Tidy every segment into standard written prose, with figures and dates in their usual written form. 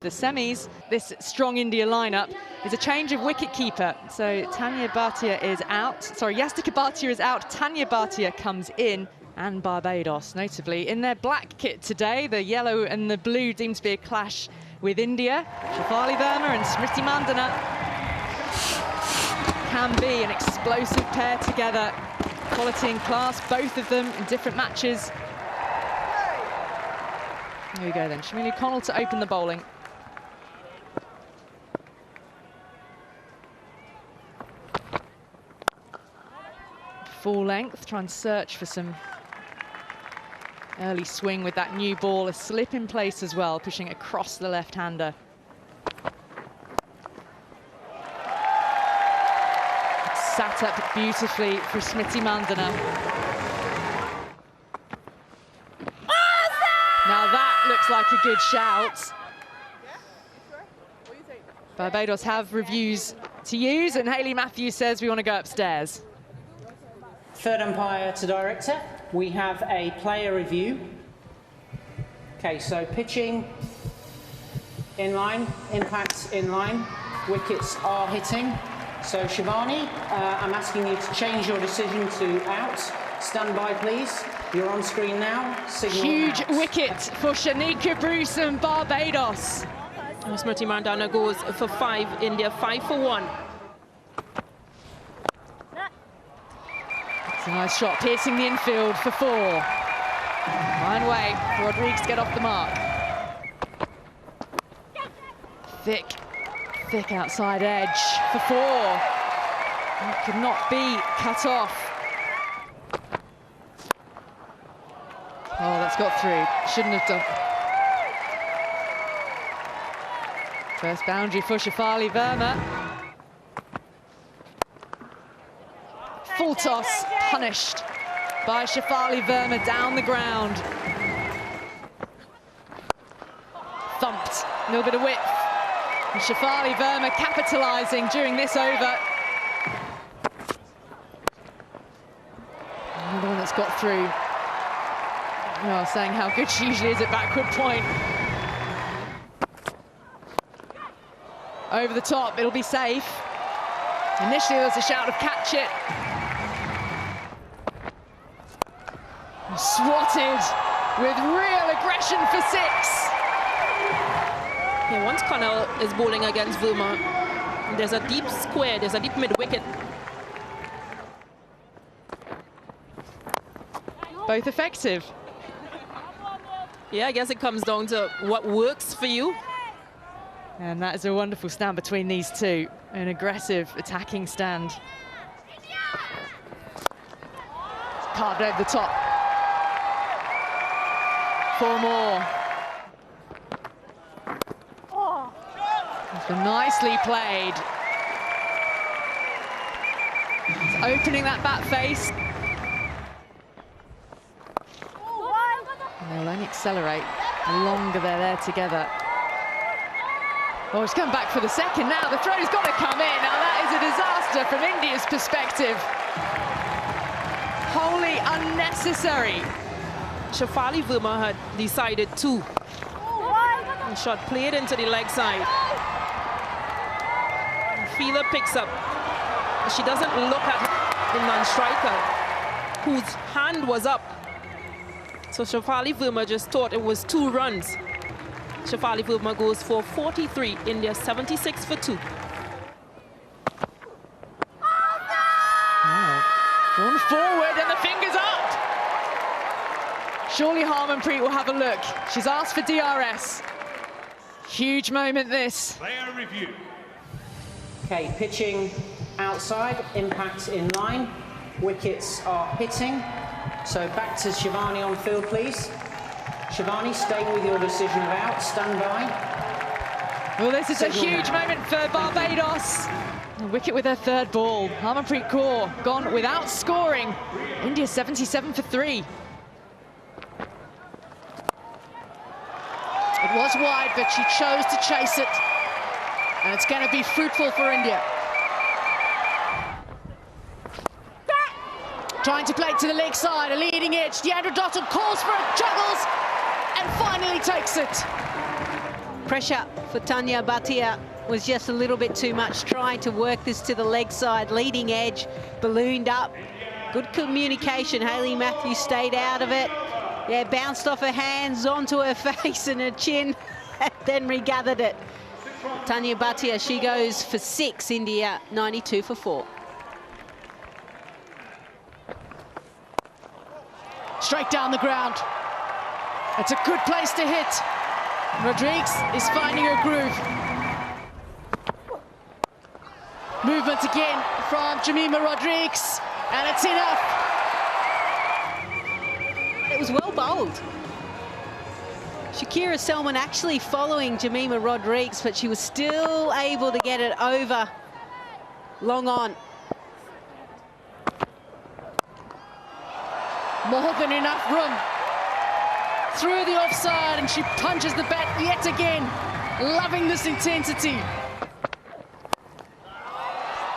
The semis, this strong India lineup, is a change of wicketkeeper. So Tanya Bhatia is out. Sorry, Yastika Bhatia is out. Tanya Bhatia comes in, and Barbados, notably, in their black kit today. The yellow and the blue deemed to be a clash with India. Shafali Verma and Smriti Mandana can be an explosive pair together. Quality and class, both of them in different matches. There we go then, Shamini Connell to open the bowling. Full length, try and search for some early swing with that new ball. A slip in place as well, pushing across the left-hander. Sat up beautifully for Smriti Mandana. Now that looks like a good shout. Barbados have reviews to use, and Hayley Matthews says we want to go upstairs. Third umpire to director, we have a player review. Okay, so pitching in line, impacts in line, wickets are hitting. So Shivani, I'm asking you to change your decision to out. Stand by, please. You're on screen now. Signal Huge out. wicket for Shanika Bruce and Barbados. Smriti Mandana goes for 5, India 5 for 1. It's a nice shot, piercing the infield for 4. Fine way for Rodriguez to get off the mark. Thick outside edge for 4. It could not be cut off. Oh, that's got through. Shouldn't have done. First boundary for Shafali Verma. Full toss, punished by Shafali Verma down the ground. Thumped, a little bit of width. And Shafali Verma capitalising during this over. Another one that's got through. Oh, saying how good she usually is at backward point. Over the top, it'll be safe. Initially there was a shout of catch it. Swatted with real aggression for 6. Yeah, once Connell is bowling against Verma, there's a deep square, there's a deep mid-wicket. Both effective. Yeah, I guess it comes down to what works for you. And that is a wonderful stand between these two. An aggressive attacking stand. Carved over the top. 4 more. So nicely played. It's opening that bat face. And they'll only accelerate the longer they're there together. Oh, it's come back for the second now. The throw's got to come in. Now that is a disaster from India's perspective. Wholly unnecessary. Shafali Verma had decided to. The shot played into the leg side. The fielder picks up. She doesn't look at the non-striker, whose hand was up. So Shafali Verma just thought it was 2 runs. Shafali Verma goes for 43, India 76 for 2. Drawn forward and the fingers up. Surely Harmanpreet will have a look. She's asked for DRS. Huge moment this. Player review. Okay, pitching outside, impacts in line, wickets are hitting. So back to Shivani on field, please. Shivani, staying with your decision of out. Stand by. Well, this is a huge moment for Barbados. A wicket with her 3rd ball. Harmanpreet Kaur gone without scoring. India 77 for 3. It was wide, but she chose to chase it. And it's going to be fruitful for India. Trying to play to the leg side, a leading edge. Deandra Dotton calls for it, juggles, and finally takes it. Pressure for Tanya Bhatia was just a little bit too much, trying to work this to the leg side. Leading edge, ballooned up. Good communication. Hayley Matthews stayed out of it. Yeah, bounced off her hands onto her face and her chin, and then regathered it. Tanya Bhatia, she goes for 6, India 92 for 4. Straight down the ground. It's a good place to hit. Rodrigues is finding her groove. Movement again from Jemima Rodrigues, and it's enough. It was well bowled. Shakira Selman actually following Jemima Rodrigues, but she was still able to get it over long on. More than enough room. Through the offside, and she punches the bat yet again. Loving this intensity.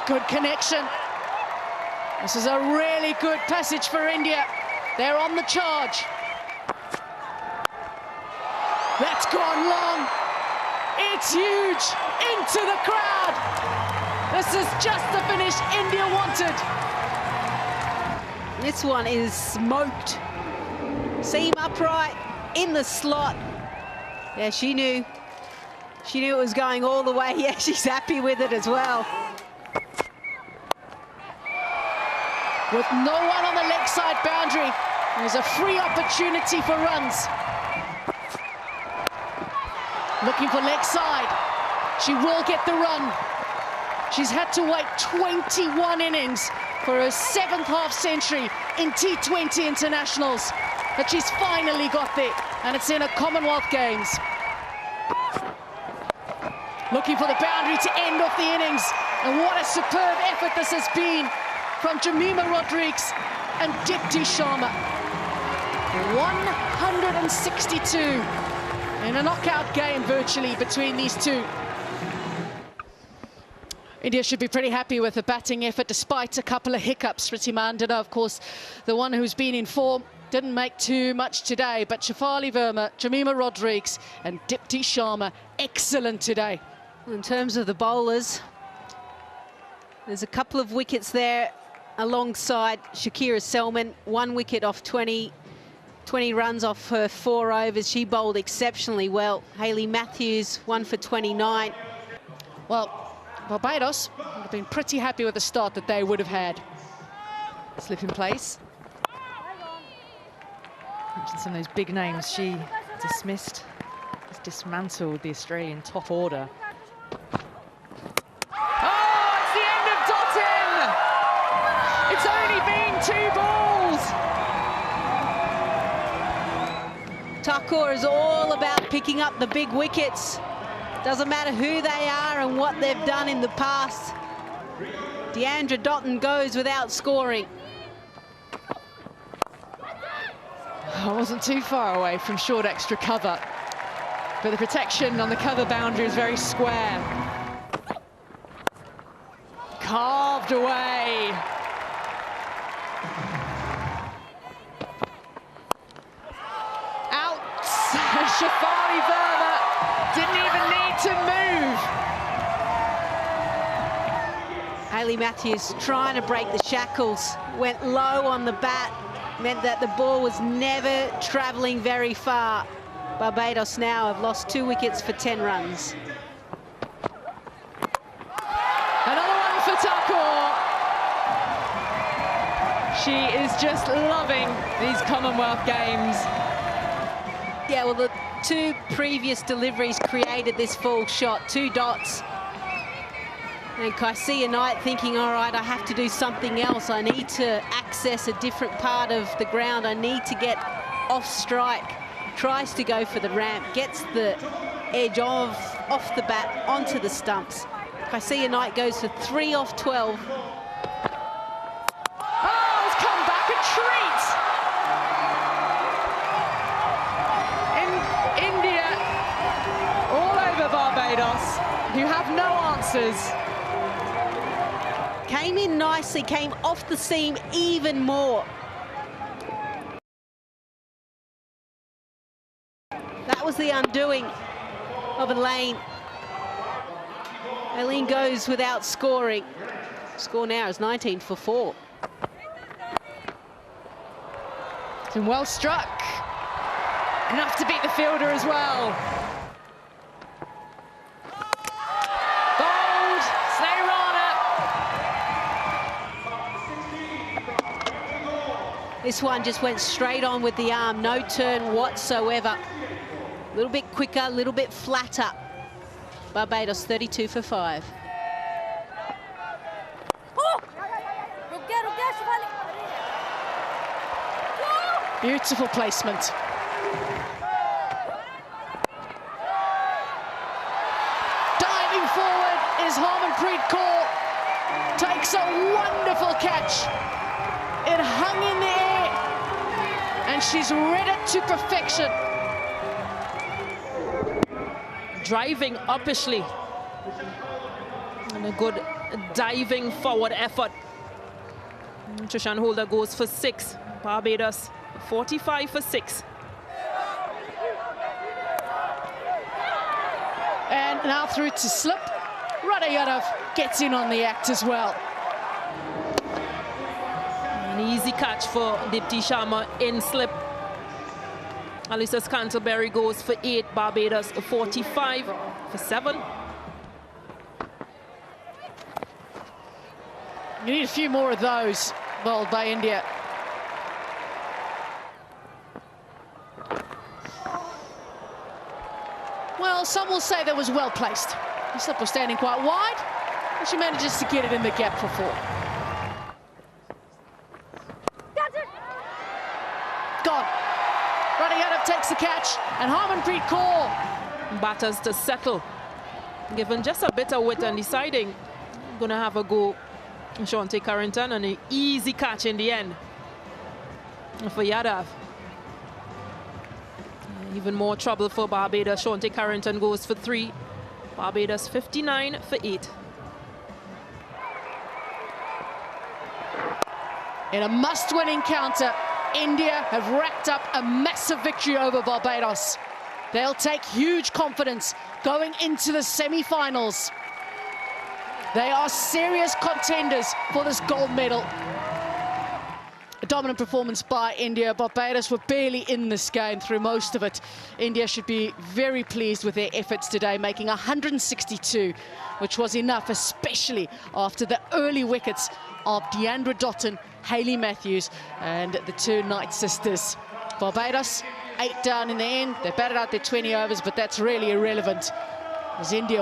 Good connection. This is a really good passage for India. They're on the charge. That's gone long. It's huge. Into the crowd. This is just the finish India wanted. This one is smoked. Seam upright in the slot. Yeah, she knew it was going all the way. Yeah, she's happy with it as well. With no one on the leg side boundary, there's a free opportunity for runs. Looking for leg side. She will get the run. She's had to wait 21 innings for her 7th half-century in T20 internationals. But she's finally got there, and it's in a Commonwealth Games. Looking for the boundary to end off the innings. And what a superb effort this has been from Jemima Rodrigues and Dipti Sharma. 162 in a knockout game virtually between these two. India should be pretty happy with the batting effort despite a couple of hiccups. Smriti Mandana, of course, the one who's been in form, didn't make too much today, but Shafali Verma, Jemima Rodrigues and Dipti Sharma, excellent today. In terms of the bowlers, there's a couple of wickets there alongside Shakira Selman. 1 wicket off 20 runs off her 4 overs. She bowled exceptionally well. Hayley Matthews, 1 for 29. Well, Barbados would have been pretty happy with the start that they would have had. Slip in place. Mentioned some of those big names she dismissed. Has dismantled the Australian top order. Oh, it's the end of dotting! It's only been 2 balls! Thakur is all about picking up the big wickets. Doesn't matter who they are and what they've done in the past. Deandra Dottin goes without scoring. I wasn't too far away from short extra cover, but the protection on the cover boundary is very square. Carved away. Out. Shafali Verma didn't even need to move. Hayley Matthews trying to break the shackles, went low on the bat, meant that the ball was never travelling very far. Barbados now have lost 2 wickets for 10 runs. Another one for Thakur. She is just loving these Commonwealth Games. Yeah, well, the 2 previous deliveries created this full shot, 2 dots. And Kaisia Knight thinking, all right, I have to do something else. I need to access a different part of the ground. I need to get off strike. Tries to go for the ramp, gets the edge off the bat onto the stumps. Kaisia Knight goes for 3 off 12. Oh, it's come back a treat! In India, all over Barbados, who have no answers. Came in nicely, came off the seam even more. That was the undoing of a lane. Aileen goes without scoring. Score now is 19 for 4. It's been well struck. Enough to beat the fielder as well. Gold, Snehirana. This one just went straight on with the arm, no turn whatsoever. A little bit quicker, a little bit flatter. Barbados 32 for 5. Beautiful placement. Diving forward is Harmanpreet Kaur. Takes a wonderful catch. It hung in the air, and she's read it to perfection. Driving uppishly. And a good diving forward effort. Trishan Holder goes for 6. Barbados 45 for 6. And now through to slip. Radayadov gets in on the act as well. An easy catch for Dipti Sharma in slip. Alyssa Scantlebury goes for 8. Barbados 45 for 7. You need a few more of those bowled by India. Well, some will say that was well placed. The slip was standing quite wide, and she manages to get it in the gap for 4. Gone. Radayadov takes the catch, and Harmanpreet Kaur Batters to settle. Given just a bit of width and deciding, gonna have a go. Shante Carrington, and an easy catch in the end for Yadav. Even more trouble for Barbados. Shante Carrington goes for 3. Barbados 59 for 8. In a must-win encounter, India have racked up a massive victory over Barbados. They'll take huge confidence going into the semi-finals. They are serious contenders for this gold medal. A dominant performance by India. Barbados were barely in this game through most of it. India should be very pleased with their efforts today, making 162, which was enough, especially after the early wickets of Deandra Dotton, Hayley Matthews, and the 2 Knight sisters. Barbados, 8 down in the end. They batted out their 20 overs, but that's really irrelevant, as India